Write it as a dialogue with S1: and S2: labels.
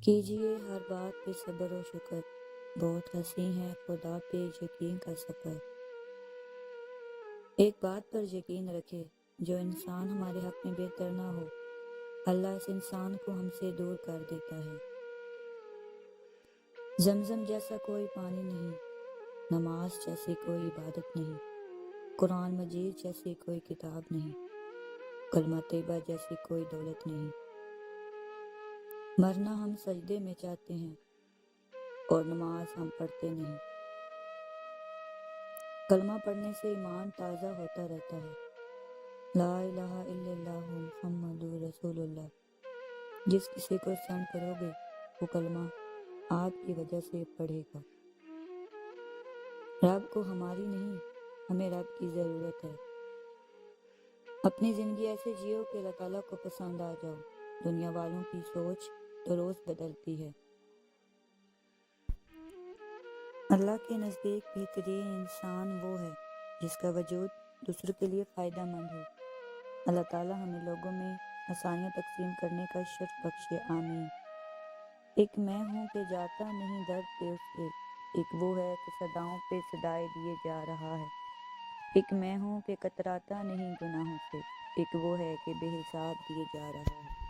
S1: کیجئے ہر بات پہ صبر و شکر، بہت حسین ہے خدا پہ یقین کا سفر۔ ایک بات پر یقین رکھے، جو انسان ہمارے حق میں بہتر نہ ہو، اللہ اس انسان کو ہم سے دور کر دیتا ہے۔ زمزم جیسا کوئی پانی نہیں، نماز جیسی کوئی عبادت نہیں، قرآن مجید جیسی کوئی کتاب نہیں، کلمہ طیبہ جیسی کوئی دولت نہیں۔ مرنا ہم سجدے میں چاہتے ہیں اور نماز ہم پڑھتے نہیں۔ کلمہ پڑھنے سے ایمان تازہ ہوتا رہتا ہے۔ لا الہ الا اللہ محمد رسول اللہ۔ جس کسی کو سینڈ کرو گے وہ کلمہ آپ کی وجہ سے پڑھے گا۔ رب کو ہماری نہیں، ہمیں رب کی ضرورت ہے۔ اپنی زندگی ایسے جیو کہ اللہ تعالیٰ کو پسند آ جاؤ۔ دنیا والوں کی سوچ تو روز بدلتی ہے۔ اللہ کے نزدیک بہترین انسان وہ ہے جس کا وجود دوسروں کے لیے فائدہ مند ہو۔ اللہ تعالیٰ ہمیں لوگوں میں آسانیاں تقسیم کرنے کا شرف بخشے، آمین۔ ایک میں ہوں کہ جاتا نہیں درد پہ اس کے، ایک وہ ہے کہ صداؤں پہ صدائے دیے جا رہا ہے۔ ایک میں ہوں کہ کتراتا نہیں گناہوں سے، ایک وہ ہے کہ بے حساب دیے جا رہا ہے۔